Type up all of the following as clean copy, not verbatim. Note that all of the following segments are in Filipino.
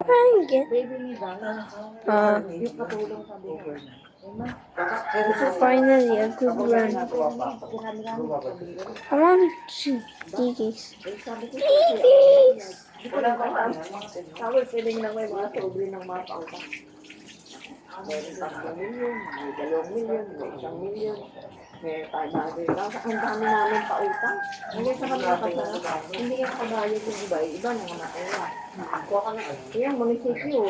Pangit. Baby ni Dan. Ah, Yung katulong sabi ko. finally, a good run. Come on, Diggies. Sabi ko, Diggies! tawag pwede nang may mga sobre ng mga pautang. Meron 3 milyon, may 2 milyon, may 1 milyon, may 500,000. Ang dami namin pautang. Hanggang sa kanila kasarap, hindi yung kabayad yung iba, iba nang mataya. Kaya munisipyo,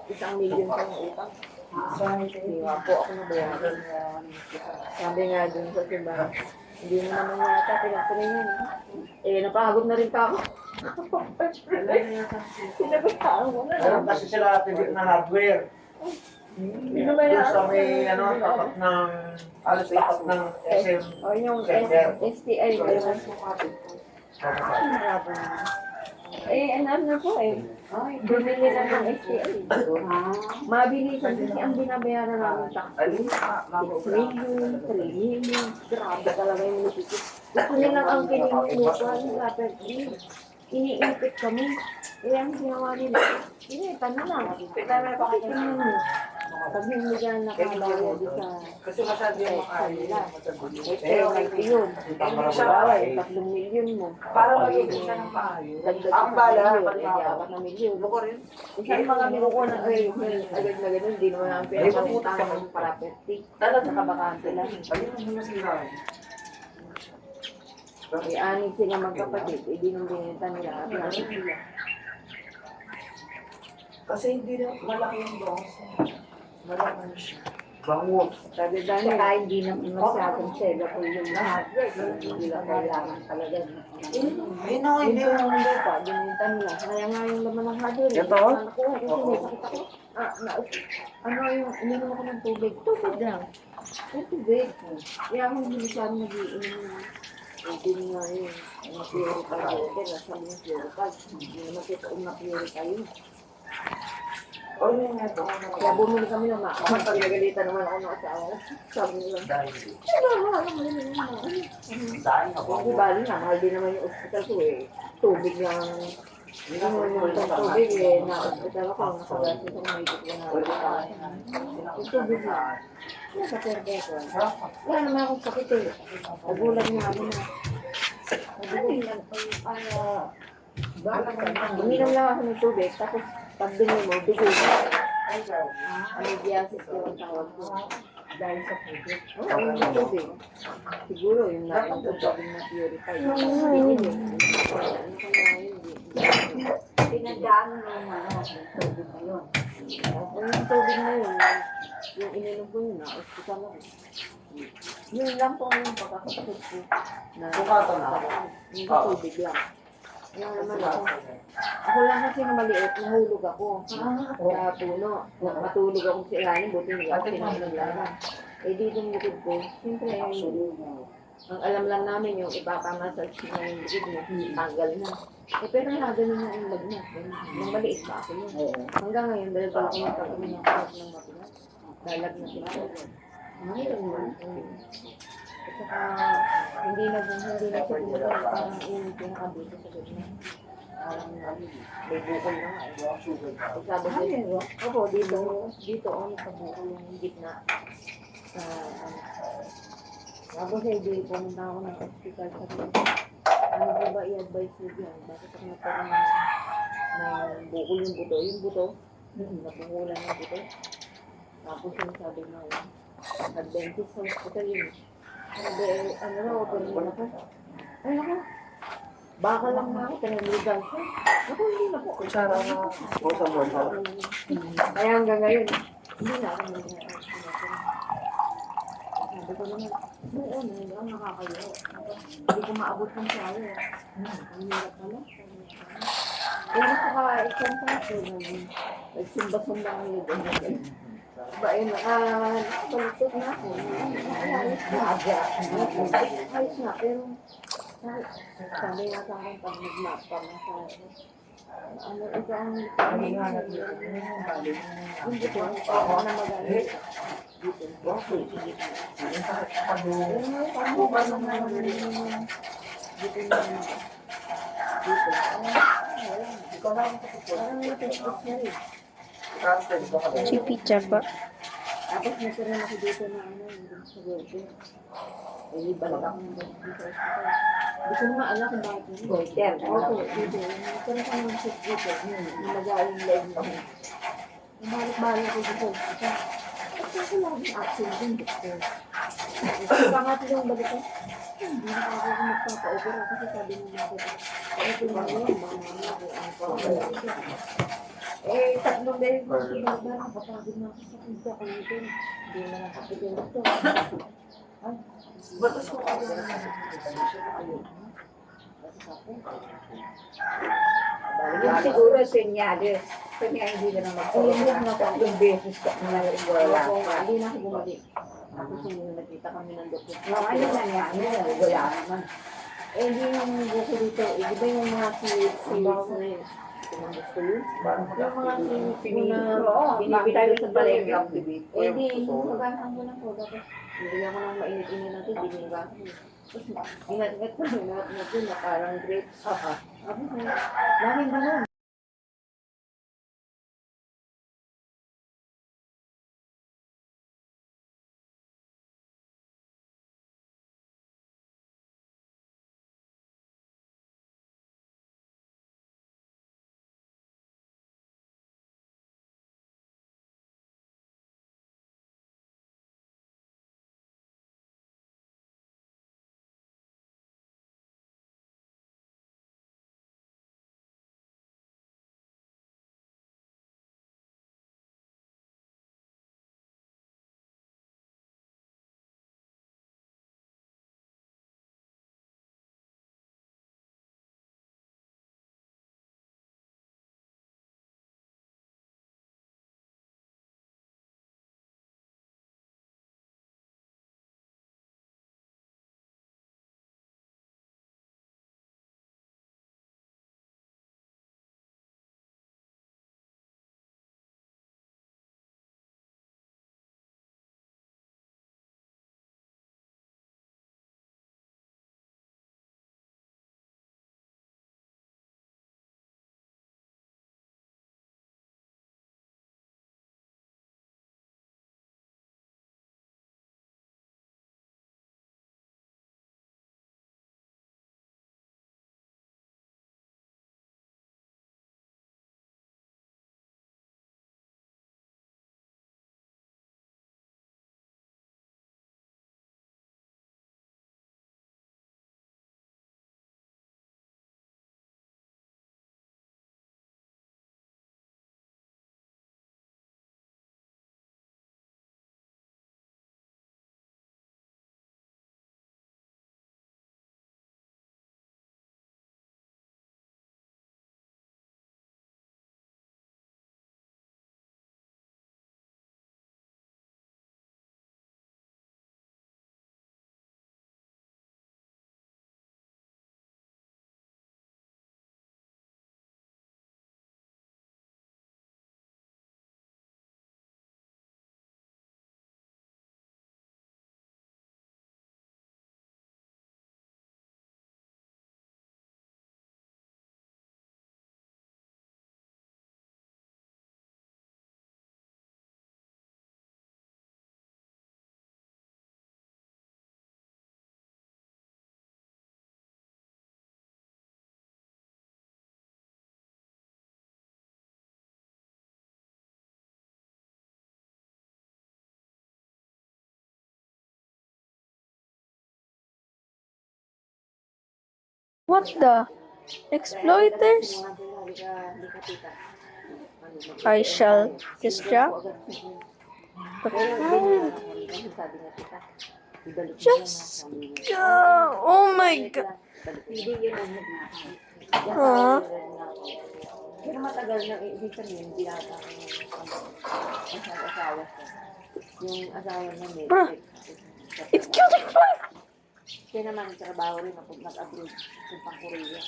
1 milyon sa yung utang. Hindi nga po ako nabayaran. Sabi nga dun sa simbahan, hindi mo naman yata pinagpalingan. Napagod na rin pa ako. Sinagutaan mo na. Meron kasi sila tibig na hardware. Doon sa may tapat ng alas tapat ng SM O yung Center. STI ba yun? Ano po bumili lang ng STI. Mabilisan kasi ang binabayaran namin tax. 6 million, 3 million. Grabe talaga yung munisipyo. Gusto nilang ang pininimutuan nila, pero iniipit kami. Kaya ang ginawa nila, initan na lang. Tingnan mo. Pag hindi ka nakabayad sa Kasi masyado yung kanila. Pero Okay yun. Bawa, 3 million mo. para magiging siya ng maayos. Dagdag Ang sa bala, milyon, 4 na milyon. Buko rin. Isang mga minuko na, agad na ganun, hindi naman ang pinapakutang ng property. Talaga nakabakante lang. Ayun ang masira. Anig sila magkapatid, hindi nung binenta nila. Anin nila. Kasi hindi na malaki yung bangos. Malaki siya. Bango. Sabi ba nila, hindi naman masyadong sela po yung hardware. Hindi lang kailangan talaga. Ayun ako, hindi Hindi yung lupa, binenta nila. Kaya nga yung laman ng hardware. Ito? Nakuha, kasi may sakit ako. Ano yung, uminom ako ng tubig. Tubig lang. Yung tubig. Kaya ako hindi masyadong nag-iinom. Hindi nga yun. Na-purify water. Nasa mga purify. Hindi naman totoo na-purify yun. Oh, yun nga ito. Kaya bumili kami ng mga. Pag nagalitan naman ako ng asawa. Sabi nila, mahal naman yun. Dahil ako. Ako bali na, mahal din naman yung hospital ko eh. Tubig lang. Ano yung tubig na-hospital ako. Nakagasi sa mga ikot ko na. Yung tubig lang. Nasa perde ko. Wala naman akong sakit eh. Nagulat nga ako na. Uminom lang ako ng tubig. Tapos pag binumin mo, dugo mo. Amidiasis ko ang tawag ko. Dahil sa tubig. Oo, yung tubig. Siguro yung natin sa tubig na purify. Pinagdaan mo yung tubig na yun. Yung tubig na yun, yung ininom ko yun, na-hospital ako. Yun lang po yung pagkakasakit ko. Bukato na. Yung tubig lang. Kaya naman ako lang kasi na maliit, nahulog ako sa puno. Matulog ako sa ilalim, buti nila ako pinaglalaan. Eh dito yung likod ko, siyempre ang alam lang namin yung ipapamassage na yung likod mo, tanggal na. Eh pero nagaling na yung lag na. Nung maliit pa ako yun. Hanggang ngayon, dahil pala kung kami ng matigas, dalag na sila. At saka, hindi na siya pinagay, parang yung pinakabito sa gitna. Parang may bukol na nga eh. Sabi ko, opo, dito sa bukol yung gitna. Tapos hindi, pumunta ako ng hospital sa gitna. Ano ba ba i-advise mo dyan? Bakit ako nagkaroon ng bukol yung buto? Yung buto, napungulan ng buto. Tapos yung sabi na yun, nag-dentist sa hospital yun. Sabi, ano na, open mo na po. Ay, naku. Baka lang na ako, pinag-legal siya. Naku, hindi na po. Kutsara na. O sa mall. Kaya hanggang ngayon, hindi na ako nag-legal. Sabi ko naman, noon, hindi ako nakakayo. Hindi ko maabot ng sayo. Ang hirap pala. Kaya nakaka-exam sa ako, nagsimba-sumba ang nilid. Ba, nakabaluktot na ako. Ayos na, pero sabi nga sa akin pag nag-map pa na sa ano, ito ang hindi ko na magalit. Dito. Dito. Ikaw na ang Parang may Facebook niya rin. Translate ko ka ba? Si Pizza pa. Tapos nagkaroon ako dito na ano, yung sa Goldberg. Eh, balik ako ng dito sa hospital. Hindi ko naman alam kung bakit yun. Goiter. Opo, dito. Nagkaroon ako ng shift dito. Yung nag-aaling live ako. Bumalik-balik ako dito sa hospital. At kasi laging action din dito. Pangatlong balik ko. Hindi na ako magpapa-opera kasi sabi nila ko. Ito na yun, mga ang pa. Eh, tatlong beses na sinagda, napapagod na ako sa pizza ko nito. Hindi na nakapigil ito. Ay, Batas ko ka ba? Yung siguro senyales. Kanya hindi ka na ayun na ako. Tatlong beses ka na wala. Hindi na ako bumalik. Tapos yung nakita kami ng doktor. Yung ano nangyari, wala naman. Eh, hindi yung buko dito. Eh, di ba yung mga series na yun? Yung mga series na binibigay sa palengke. Eh, di, magahan ko lang po. Tapos, nilagyan ko ng mainit-init natin, binibigay ko. Tapos, ingat-ingat ko, ingat-ingat ko na parang grapes. Sabi ko, laging ganun. What the? Exploiters? I shall distract. But how? Just. Oh my god. Aww. Pero matagal na, ibig sabihin, hindi ata ako ng asawa ko. Yung asawa na may Bro, it's killing fly! Kaya naman, trabaho rin ako nag-abroad sa Korea.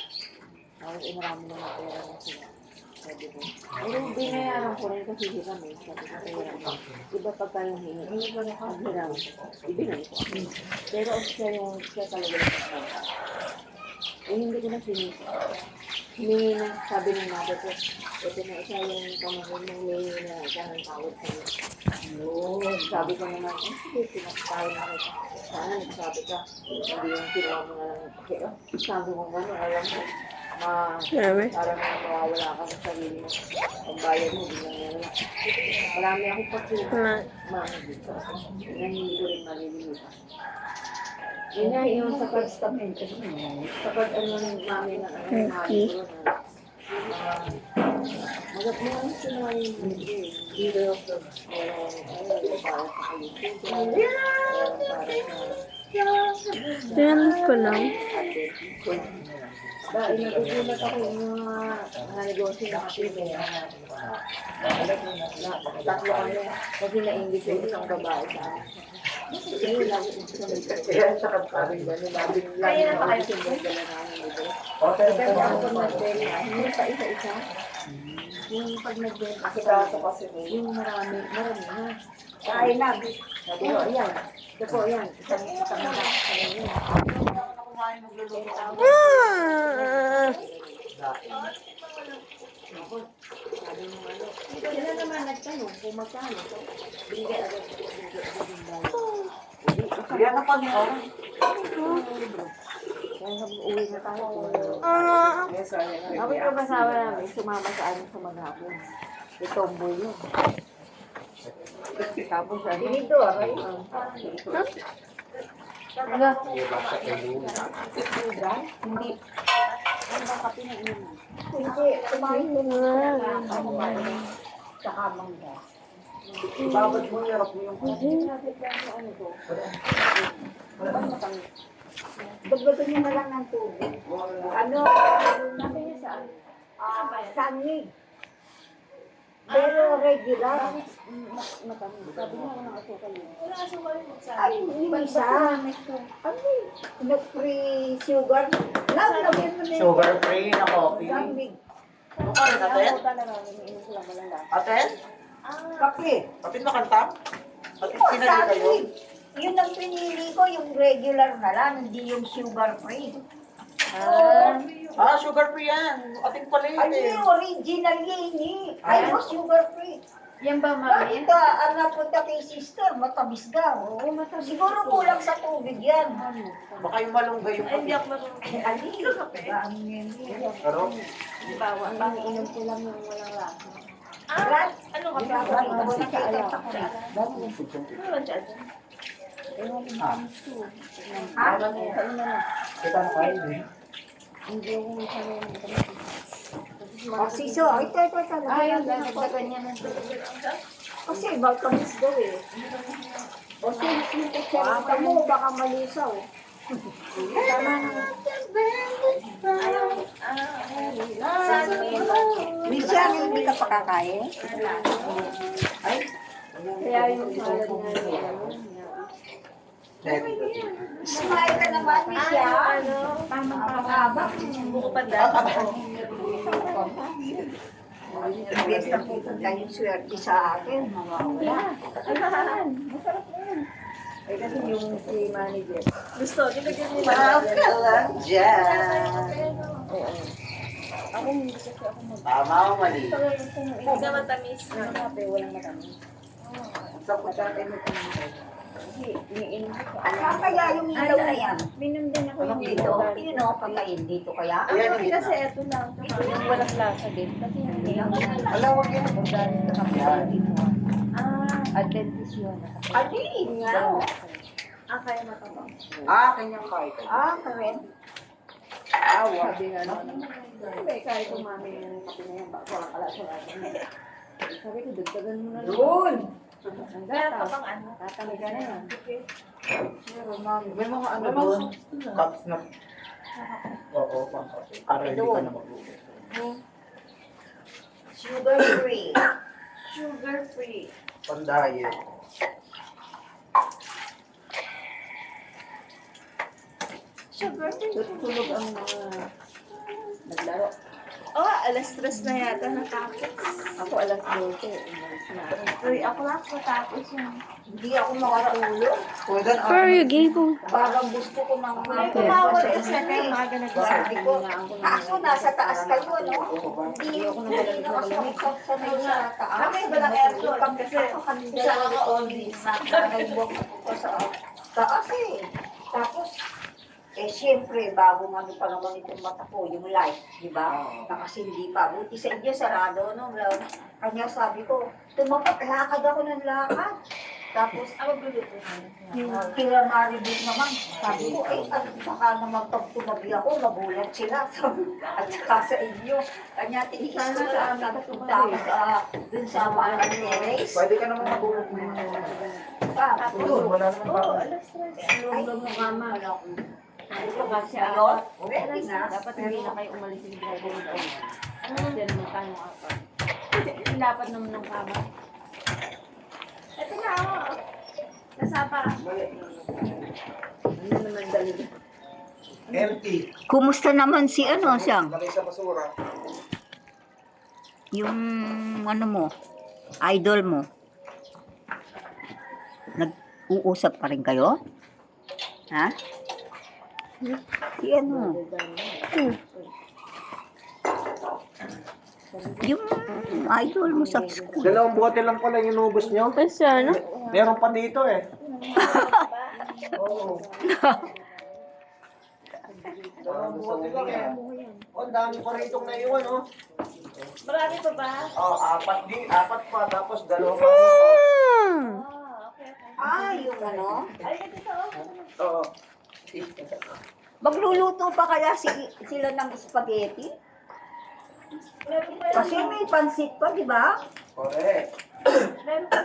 Tapos, marami na mga pera na sila. Sabi ko. Pero binayaran ko rin kasi hiram eh. Sabi ko, kaya iba pagka yung hingi. Hindi ko na ang hiram. Ibinay ko. Pero siya talaga yung kasama. Eh, hindi ko na sinisa. humingi na, sabi ng mother ko, ito na isa yung pamahal ng humingi na siya ng tawad sa'yo. Yun, sabi ko naman, sige, pinagtawad na kita. Sana nagsabi ka, hindi yung kinuha mo na lang. Kaya, sabi ko gano'n, alam mo, Grabe. parang mawawala ka sa sarili mo. Ang bayad mo, biglang meron. Marami akong pagsusunod. Na hindi ko rin malilimutan. Yun nga, yung sa testament, sa pag ano ng mami na ano, mami ko na, magagawa sila yung dito, para sa kalusugan, para sa Tingnan ko lang. dahil nagugulat ako yung mga negosyo na kasi tatlo kami kasi na-English yung isang babae sa amin. Yun, lagi sa may Kaya sa kapatid. gano'n, laging nagising yung dala namin dito. Okay, Pero ako pag nagbenta, hindi pa isa-isa. Yung pag nagbenta, yung marami na. Kain na. Sabi ko, ayan. Ito po, ayan. Isang Ah! sila naman nagtanong kung magkano. Binigay agad ko. Yan ang kanya. Kaya uwi na tayo. Ah! Ako yung kasama namin, sumama sa amin sa maghapon. Si Tomboy yun. Tapos ano? Dito ah. Ano? Hindi. Ano ba kape na inom? Hindi. Kumain mo na. Sa kamang ba? Babad mo, yarap mo yung Ano to? Dagdagan niyo na lang ng tubig. Ano? Sabi niyo saan? Sangig. Pero regular. Matamis. Sabi niya walang asukal yun. Ay, yung isa. Ano? Nag-free sugar. Lagyan mo na yun. sugar-free na coffee. Sangig. Ano natin? Ako talaga, umiinom sila malala. Aten? Kape. Kapit makanta? Kapit Oh, sinali kayo? sangig. Yun ang pinili ko, yung regular na lang, hindi yung sugar free. Ah, sugar-free yan. Ating pala yun Ay, eh. original yun eh. Ay, mo sugar free. Yan ba, Bakit ang napunta kay sister, matamis daw. Oo, matamis. Siguro kulang sa tubig yan. Baka yung malunggay yung kapit. Ali, ang yan. Pero, Bawang bang inom ko lang yung walang lasa. Ano ka ba? Nakita ko rin. Ah, kita na kayo eh. Hindi ako masyadong Siso, ito. Ayaw, dagdagan niya ng Kasi matamis daw eh. O sinta mo, baka malisaw. Minsan, hindi ka pakakain? Kaya yung salad nga Smile ka naman, Misha. Pamang-pamabak. Imbes na pupunta yung swerte sa akin, mawawala. Ay, kasi yung si manager. Wow ka lang dyan. Ako hindi kasi ako Tama o mali? Hindi matamis. Kape, walang matamis. Sa puta. Kasi iniinom ko. Ano kaya yung ilaw na yan? Minom din ako yung Dito? Yun o, pagkain dito kaya? Ayan, Kasi kasi eto lang. Ito yung walang lasa din. Kasi hindi lang. Ala, wag yan. Adventist yun. Adi, nga. Kaya matabang. Ah, kanyang kahit. Karen. Sabi nga naman. Sabi, kahit kung mami yung kape na yan, baka walang kalat-kalat. Sabi ko, dagdagan mo na lang. Doon. Ang gata. Tatamig ka na yan. May mga ano doon. Cups na. Oo, para hindi ka na magluto. Sugar free. Sugar free. Pan-diet. Sugar free. Tutulog ang mga naglaro. Oh, alas 3 na yata natapos. Ako alas 12, umalis na ako. 3 o'clock matapos yun. Hindi ako makatulog. Where are you, Gable? Parang gusto ko mang May tumawag kasi na yung mga ganag Sabi ko, kaso nasa taas kayo, ano? Hindi naman sumikat sa taas. Kami walang aircon kasi Isa ako only. Nag-walk ko sa taas eh. Tapos, siyempre, bago nga pa naman itong mata ko, yung light, di ba? Nakasindi pa. Buti sa inyo, sarado, no? Kanya sabi ko, tumapat, lakad ako ng lakad. Tapos, yung kila Maribel naman, sabi ko, baka naman pag tumabi ako, magulat sila. At saka sa inyo, kanya tiniis ko sa amin, tapos dun sa mga race. Pwede ka naman magulat mo. Tapos, Wala naman ba? alas 3. ay, Lulog mo kama. Kasi Ngayon, ako, pwede na. dapat hindi na kayo umalis yung driver nito. Ano yan naman tayo apat. Ilapat naman ng kama. Ito na ako. Nasapa. Ano naman dali? Empty. Kumusta naman si ano siyang? Lagay sa basura. Yung ano mo, idol mo? Nag-uusap pa rin kayo? Ha? Si ano? Yung idol mo sa school. Dalawang bote lang pala yung inubos nyo. Kasi ano? Meron pa dito eh. Oo. Dalawang bote lang eh. Oh, ang dami pa ritong naiwan oh. Marami pa ba? Oh, apat pa, tapos dalawa pa dito. Yung ano? Ay, ito. Oo. Magluluto pa kaya sila ng spaghetti? Kasi may pansit pa, di ba? Correct. Meron pa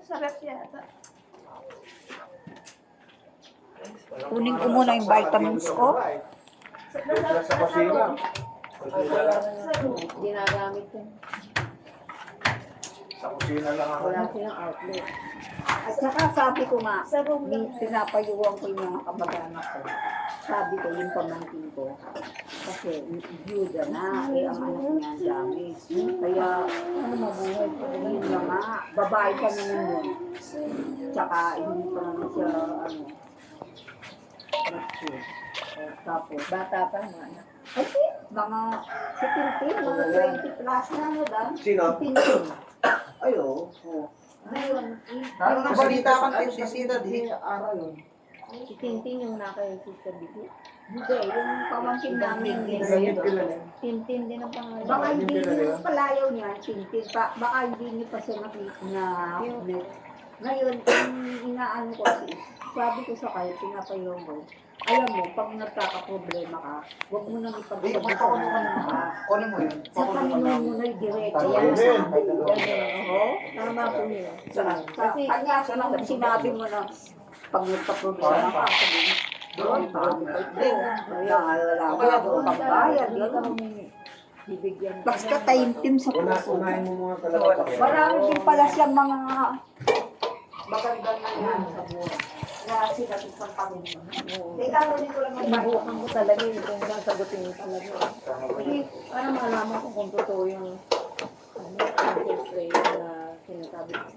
sa ref yata. Kunin ko muna yung vitamins ko. Sa basira. Ginagamit ko. Sa kusina lang ako. Wala silang outlet. At saka sabi ko nga, Sa room lang. pinapayuwang ko yung mga kamag-anak ko. Sabi ko yung pamangkin ko. Kasi byuda na, ang anak niya ang dami. Kaya, ano mabuhay ko, yun lang nga. Babae pa naman yun. Tsaka, hindi pa naman siya, mature. Tapos, Bata pa mga anak. kasi, mga si Tintin, mga 20 plus na, no, Dan? Sino? Si Tintin. Ay, oo. Ngayon, Lalo na balita kang tinsisida di. Araw yun. Si Tintin yung nakay Sister Bibi. hindi, yung pamangkin namin, Ganyan kilala. Tintin din ang pangalan. baka hindi niyo palayaw niya, Tintin, baka hindi niyo pa siya nakita na, ngayon, kung inaano ko, sabi ko sa kayo, pinapayaw mo, alam mo, pag nagkakaproblema ka, huwag mo nang ipagsabi sa mga ka. Kunin mo yun. Sa Panginoon mo na diretso. Amen. Oo. Tama po niya. Kasi, kanya, sinabi mo na, pag nagka-problema ka, sabi mo, doon, naalala ko, doon, pagbayad, yun. Bibigyan. Basta taimtim sa puso. Unahin mo muna talaga. Marami din pala siyang mga magandang nangyari sa buhay. Na sinabi sa Panginoon. Teka, ulit ko lang ang bago. Ibukan ko talaga yun kung sasagutin mo talaga. Kasi para malaman ko kung totoo yung pray na sinasabi ko.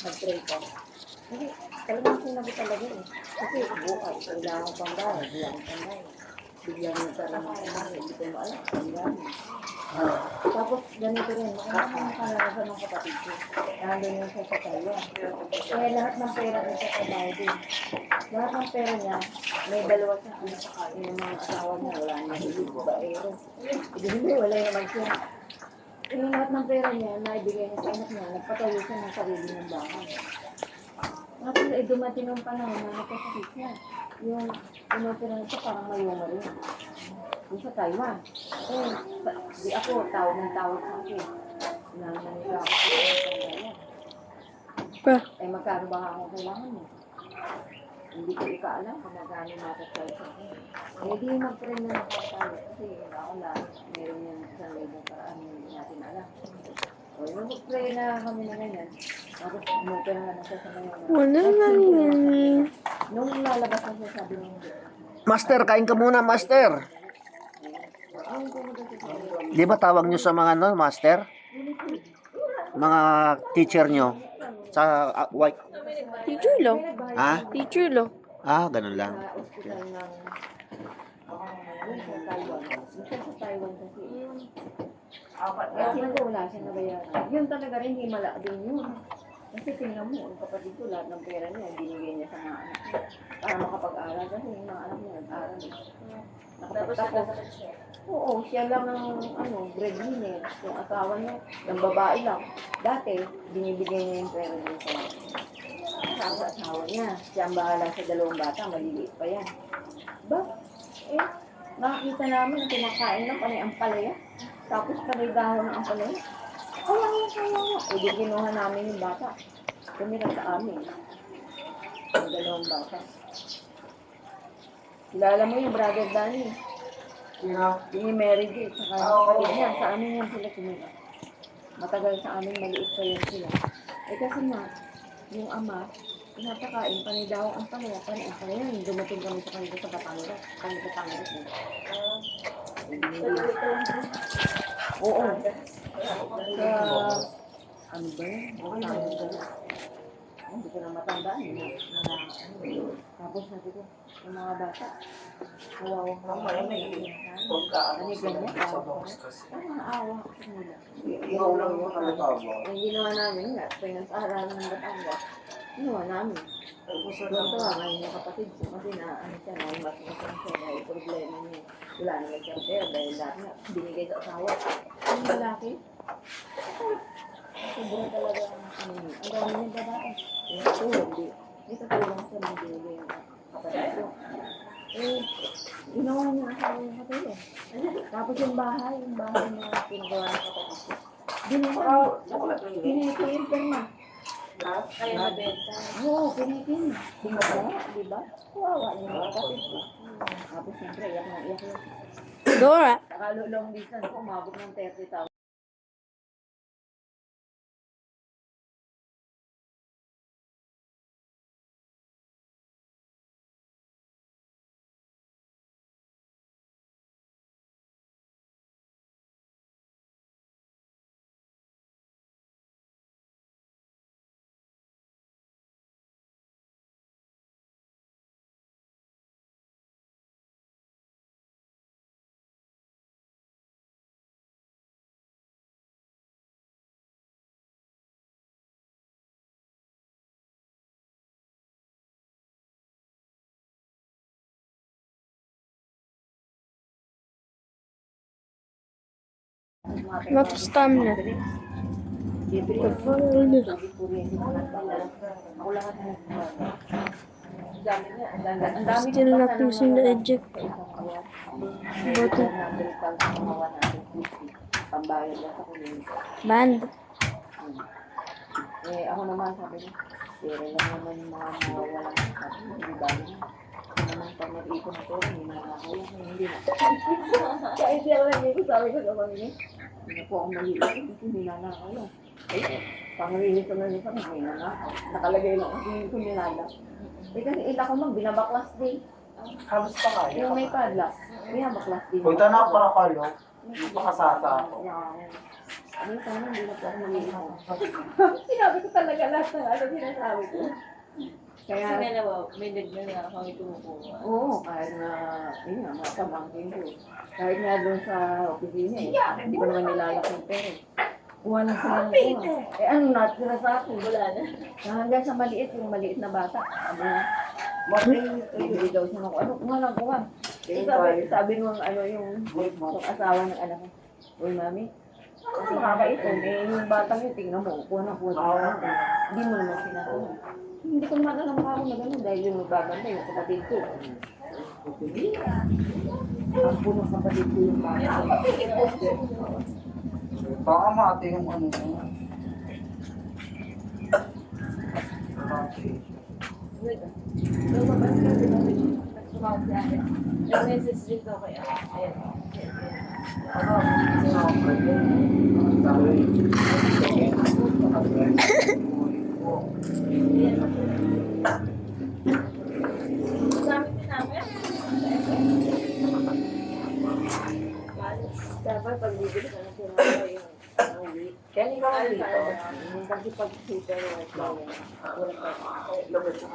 Nag-pray ko. Kasi talagang sinabi talaga eh. Kasi bukas, kailangan ko pang bahay, kailangan ko pang bahay. Bigyan mo sa rin ng bahay, hindi ko maalam, kailangan. Tapos ganito rin, makakita ng kanalasan ng kapatid ko. Nandun yung sa Sakaya. Kaya lahat ng pera niya sa kabahay din. Lahat ng pera niya, may dalawa siya. Yung mga asawa niya, wala niya hilig, baero. Hindi, wala naman siya. Yung lahat ng pera niya, naibigay niya sa anak niya, nagpatayo siya ng sarili ng bahay. Tapos dumating ang panahon na nakasakit siya. Yung inopera niya parang mayuma rin. Yung sa Taiwan. Di ako, tawag ng tawag sa akin. Nananila ako sa Taiwan. Magkano ba ako kailangan mo? Hindi ko ikaalam kung magkano matatay sa akin. Hindi mag-pray na ako tayo. Kasi ako lang, meron yung isang labong paraan hindi natin alam. O, mag-pray na kami na ganyan. Tapos, umupera na siya sa mga. Wala na yan. Nung lalabas na siya, sabi niya, Master, kain ka muna, master. Di ba tawag nyo sa mga ano, master? Mga teacher nyo? Sa white? Teacher lo. Ha? Teacher lo. Ah, ganun lang. Sa ospital ng sa Taiwan. Minsan sa Taiwan kasi yun. Kasi wala siya nabayaran. Yun talaga rin himala din yun. Kasi tingnan mo, ang kapatid ko, lahat ng pera niya, binigay niya sa mga anak niya. Para makapag-aral kasi yung mga anak niya nag-aral. Tapos, oo, siya lang ang breadwinner. Yung asawa niya, yung babae lang. Dati, binibigay niya yung pera niya sa asawa niya. Siya ang bahala sa dalawang bata, maliliit pa yan. Ba? Nakakita namin na kumakain ng panay ampalaya. Tapos panay dahon ng ampalaya. Kaya. Di kinuha namin yung bata. Tumira sa amin. Yung dalawang bata. Kilala mo yung brother Danny. Yung Mary J. Saka yung kapatid niya. Sa amin yan sila tumira. Matagal sa amin, maliit pa yun sila. Kasi nga, yung ama, pinapakain, panay dahon ang palaya, panay ang palaya. Yung dumating kami sa kanila sa Batangas. Kami sa Batangas. Oo. Sa, ano ba yun? Hindi ko na matandaan. Tapos sabi ko, yung mga bata, kawawang lang. Ano ganyan? Parang naawa ko sa nila. Yung ginawa namin nga, pinag-aaral ng Batangas, ginawa namin. Doon ko nga ngayon yung kapatid ko, kasi na, ano siya, mas siya, dahil problema niya. Wala naman siya pera, dahil lahat nga, binigay sa asawa. Yung lalaki, sobrang talaga, ang dami niya babae. Hindi katulong siya ng binigay yung kapatid ko. Ginawa niya asawa yung kapatid. Tapos yung bahay na pinagawa ng kapatid ko. Binigay yung perma. Kaya nabenta. Oo, pinitin. Bumaba, di ba? Kawawa niya yung kapatid ko. Tapos siyempre, iyak na iyak yun. Dora. Nakalulong bisan ko, umabot ng 30,000. Mag-stam na. Still not using the eject button. Pambayad lang sa kulit. Band. Ako naman sabi niya, pero lang naman yung mga mawawalang sabi, hindi ba niya? Ako naman pag nag-ipon ako, hindi na ako, hindi na. Kaya hindi ako nag-ipon, sabi ko sa pamilya, hindi na po ako maliliit kasi hindi na ako. Pangrilis ko na nito, hindi na ako. Nakalagay lang ako, hindi ko nilala. Kasi ila ko mag, binabaklas din. Halos pa kaya. Yung may padlock, binabaklas din. Huwag na ako para kalo. Makasasa ako. Ano sana, hindi na po ako nalilihan. Sinabi ko talaga lahat ng ano sinasabi ko. Kaya, Kasi nga naman, may nagna nga kami kumukuha. oo, kahit na, yun nga, mga pamangkin ko. Kahit nga doon sa opisina hindi ko naman nilalak yung pera. Kuha lang sila ng kuha. Ano natin sila sa akin? Wala na. Hanggang sa maliit, yung maliit na bata. Sabi niya, bibili daw siya ng ano, kuha lang kuha. Sabi nung yung asawa ng anak ko, uy mami, kasi makakait ko, yung batang yun, tingnan mo, kuha na kuha. Hindi mo naman sinasabi. Hindi ko naman alam ako na gano'n dahil yung magbabanda yung kapatid ko. Ang punong kapatid ko yung bata. Baka mati yung ano. Lumabas ka, tumawag sa akin. Nag-message din daw kaya. Ayan. Gamit din namin. Kasi pag super white daw yan. Lugod siya.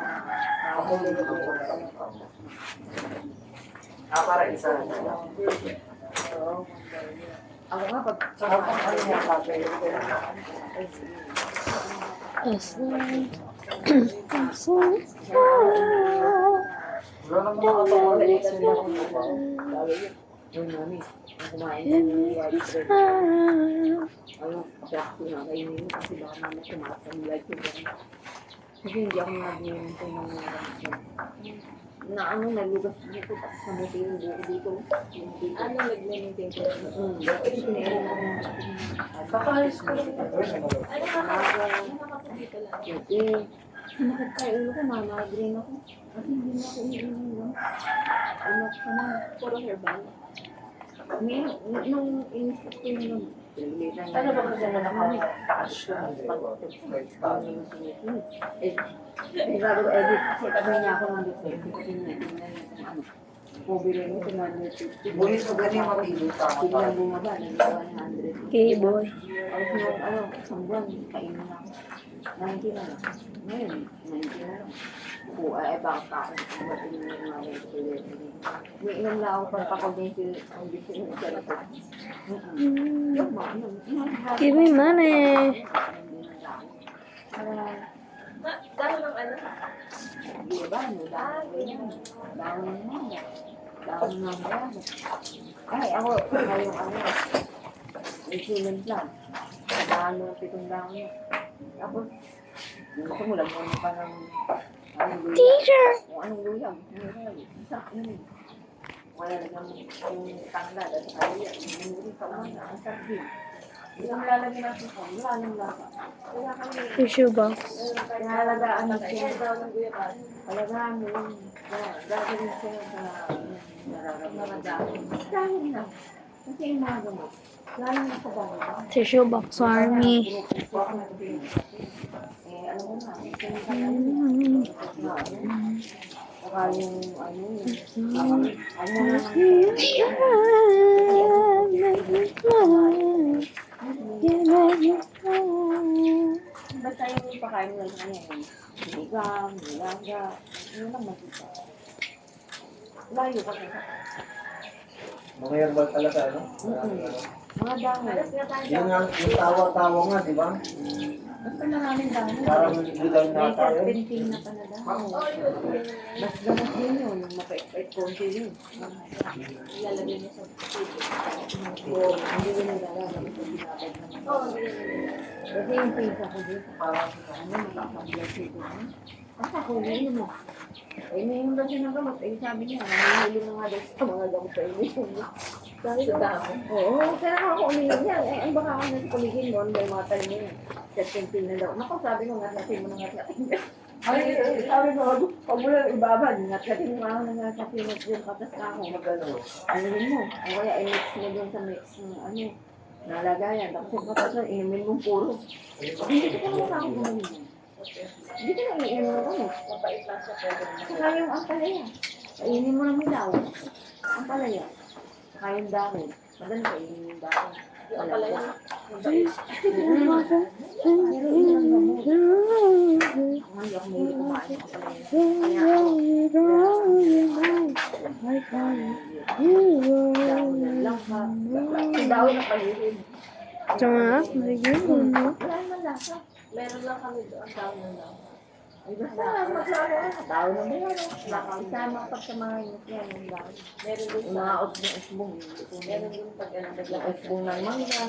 Para isa. Oo. Ako nga pag Ano niya sabi? Wala naman nakatawa na sila kung yung mami, ang kumain na ng white bread. Ano, sakto na kainin mo kasi baka mama tumaas ang light ko. Kasi hindi ako nag-iinto ng na ano, nalugas dito tapos namuti yung buko dito. Ano nag-maintain ko? Kasi pinayin mo yung Kakalis ko lang. Ano umaga. nakakapagita lang? Eh, sumakit ka ulo ko, mamagreen ako. Kasi hindi na ako iinom. Ano ka na, Puro herbal. nung inisip ko yung pinagalitan Ano ba kasi mo nakataas siya? sabi ko, edit, kasi tabi niya ako ng dito. Kasi tingnan niya kung ano. Mobile mo, 250. Bulis mo ganyan mapili ka. Biglang bumaba, nagawa 100. K-boy. Tapos yung ano, isang buwan, kainin na ako. 90 na lang. Ngayon, 90 na lang. Oo, ay bakit pa ako. Ba't yung mga may inom lang ako pang pakondensil ang gusto yung isa na po. Yung mga ano. Give me money. Dahil ng ano? Di ba? Ano, dahon ng manga. Dahon ng manga. Ay, ako, ngayong ano, insulin lang. Dahon ng 7 dahon na. Tapos, gusto mo lang muna pa ng anong gulay. Teacher! Kung anong gulay. Isa, ano eh. Wala na yung tanglad at kaya. Yung pa lang, ang sardi. Hindi kami lalagyan natin sa wala nang lasa. Kaya kami, Tissue box. nahalagaan ng siya. Halagaan mo yung gagawin siya sa nararamdaman. Dahil na. Kasi yung mga gamot. Lalo na sa bahay. Tissue box army. Eh, alam mo na. Saka yung ano basta yung ipakain mo lang sa kanya yung sinigang, nilaga, yun lang makita. Layo pa sa Mga herbal talaga, ano? mga dahon. Yung tawa-tawa nga, di ba? Basta maraming dahon. Parang hindi tayo May nakatayo. serpentin na pa na dahon. Mas gamot din yun, yung mapait-pait konti yun. Ilalagay mo sa Oo, hindi yun yung gagawin sa binabag naman. Kasi yung pinsa ko dito, parang ano, makakablas dito. Ang kakulin mo. Eh, mayroon ba siya ng gamot? Eh, sabi niya, nangyayalo na nga daw sa mga gamot sa inyo. Sabi ko, oo, kaya ako uminom yan. Eh, ang baka ako nasa kuligin mo, may mga tayo mo yun. Serpentin na daw. Naku, sabi ko, ngatlatin mo na ngatlatin. Ay, sabi ko, pag mo lang ibabad, ngatlatin mo ako na ngatlatin mo yung katas ako. Magano? Ano rin mo? O kaya i-mix mo dun sa mix ng ano, nalagayan. Tapos yung katas na, inumin mo puro. Hindi ko naman ako gumaling. Hindi ko na iinom ng ano. mapait lang siya pwede na. Saka yung ampalaya. Kainin mo ng hilaw. Ampalaya. Saka yung dahon. Madali kainin yung dahon. Yung pala yun. Pero ilang gamot. Hindi ako may kumain ng ampalaya. Kaya dahon na lang ka. Yung dahon na palihid. Tama, magiging ano. Wala naman lasa. Meron lang kami doon. Tawag na lang. Ay, basta maglaro. Dahon na may ano. Isama pag sa mga init yan yung dahon. Meron din Yung sa... mga usbong-usbong. Meron din pag ano, Yung naglakad. usbong ng mangga.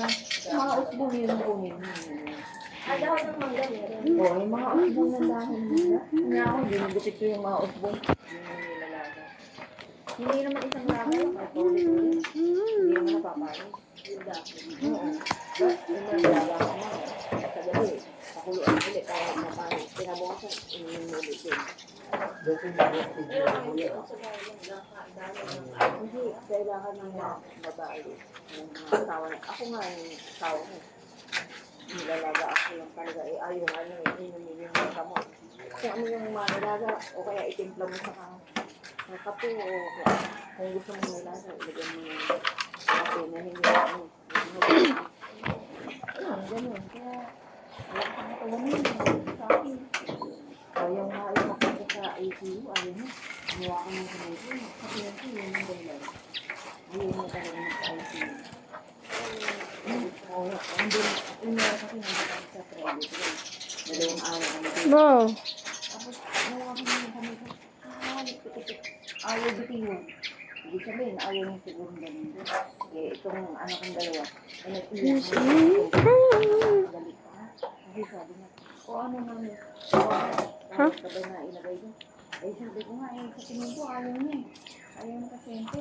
Yung mga usbong yun ang kunin. Dahon ng mangga meron. Oo, yung mga usbong ng dahon nila. Kanya ako, ginugupit ko yung mga usbong. Yung nilalaga. Hindi naman isang laga. Ulit-ulit. Hindi naman napapain. Yung dahon. Oo. Yung nilalaga ko na. Sa gabi, pakuluan ulit. Kaya napain. Pinabukasan, inulit yun. Dito yung mga Pero hindi ako sa dahon. Hindi, kailangan ng mga babae. Yung mga asawa na. Ako nga yung asawa ko. Nilalaga ako yung talaga. Eh, ay, yung ano, inumin yung mga kamot. Kung ano yung mga nilaga, o kaya itimpla mo sa kape, o kung gusto mo nilaga, ilagyan mo yung kape na hindi ano. Ganun. Kaya, Wala ka katawan mo. Sa akin. Ayaw nga ayaw mapunta sa ICU. Ayaw mo. Gumawa ka ng kamay ko. Sabi ko, yun ang dahilan. Ayaw mo talaga mag-ICU. Yung meron kasi nandun sa private room. Dalawang araw kami dito. Wow. Tapos, nawa kami ng kamay ko. Ayaw bitiwan. Ibig sabihin, ayaw niya siguro ganun doon. Eh, itong anak kong dalawa, ay nag-iyak Yes, na dali pa. Kasi sabi niya, o ano namin, tapos sabay na ilagay doon. Eh, sabi ko nga, sa tingin ko, ayaw niya eh. Ayaw niya kasente.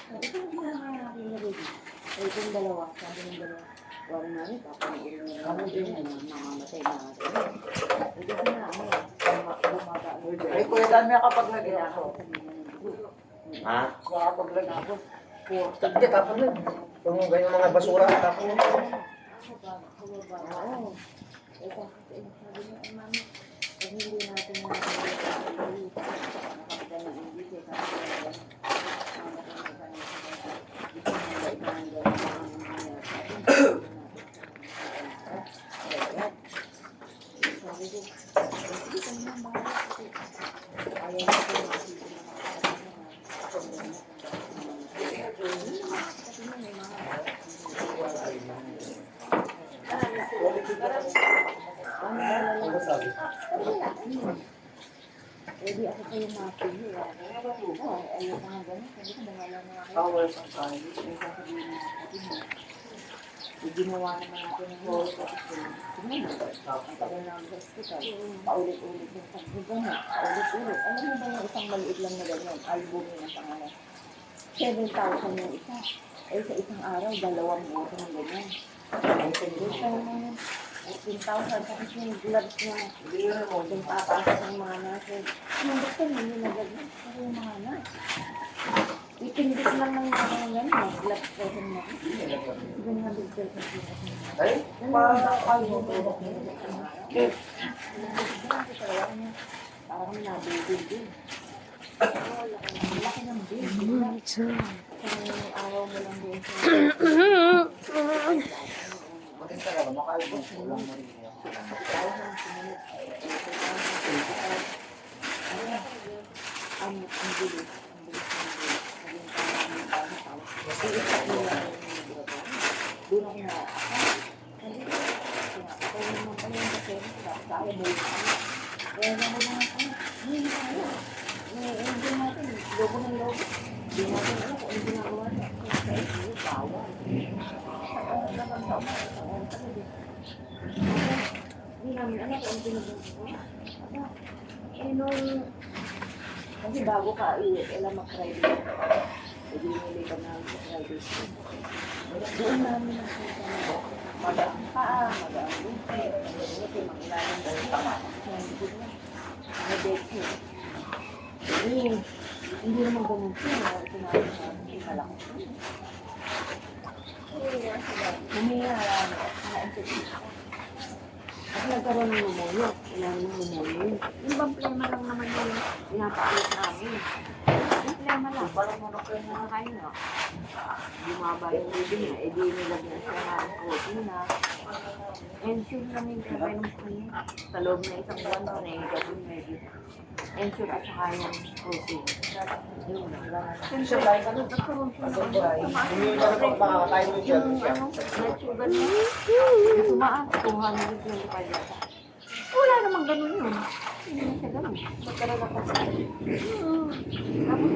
Sabi ko, hindi na nga natin ilagay doon. Eh, itong dalawa, sabi ng dalawa, wala namin, papanoorin niya na mamamatay na natin. Eh, kasi na, bumaba. Ay, kuya, dami kapag nag-iyaso. Ha? Kapag nag-iyaso. Hindi, kapag nag yung ganyan mga basura. Tapos, Oo. Eh, tapos, sabi niya, mami, pag hindi natin nakakita ng hindi, Pwede ako pa yung mapili. Ayaw pa nga gano'n. Sabi ko, bahala na ako. power sa tayo. Ay, sasabihin na natin mo. Ginawa naman natin ng whole tapos tingnan mo. Ang tagal na ang hospital. Paulit-ulit yung pagbubuno. Paulit-ulit. Alam mo ba yung isang maliit lang na ganyan? Albumin ang pangalan. 7,000 yung isa. Eh, sa isang araw, 2 boto ng ganyan. Ay, pagbuto pa naman. 18,000. Tapos yung gloves niya. Yung papasok ng mga nurses. Yung doktor mo yung nagagawin. Pero yung mga nurse. Ipindit lang ng mga ganyan. Mag-gloves pa rin mo. Ganyan din sa Ay, parang nabibig din. Laki ng big. Isang araw mo lang din sa matin talaga, makalabot ko lang mo rin. ang bilis. Doon ako na, sabi ko, ako naman pala yung kasi, kaya mo yung kaya naman naman kami, hindi na kaya. Hindi natin, logo ng logo. Hindi natin alam kung ano ginagawa niya. Kaya ito, bawal. Sa naman sa umay, sa umay talaga. Hindi namin alam kung ano ginagawa niya. Eh, nung, kasi bago ka iuwi, alam mag-Friday. Hindi nili ka namin sa Friday. Doon namin nakita na mag-aang paa, mag-aang buti, mag-aang mag-ilalang sa tama. Mag-date siya. Hindi naman ganun siya. Ito namin na malaki. Huminga lang. At nagkaroon ng pneumonia. Wala namang pneumonia. Yung problema lang naman yung pinapaalit namin. Yung problema lang. Parang monoclone na kayo na. Bumaba yung reading niya. E di nilagyan siya ng protein na. Ensure namin sabay ng protein. Sa loob na isang buwan ko na yung gawin medyo. Ensure at saka yung protein. Yun lang. Siyempre, nagkaroon siya ng Hindi ka na makakatayo mo siya. yung blood sugar niya. Tumaas, 225 yata. Wala namang ganun yun. Hindi na siya ganun. Magkaroon ako sa Tapos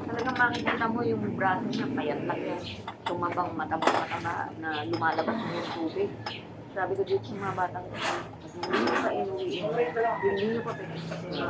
talagang makikita mo yung braso niya, payat lang yan. Tumabang mataba na lumalabas mo yung tubig. Sabi ko dito sa mga batang, hindi nyo pa inuwi. Hindi nyo pa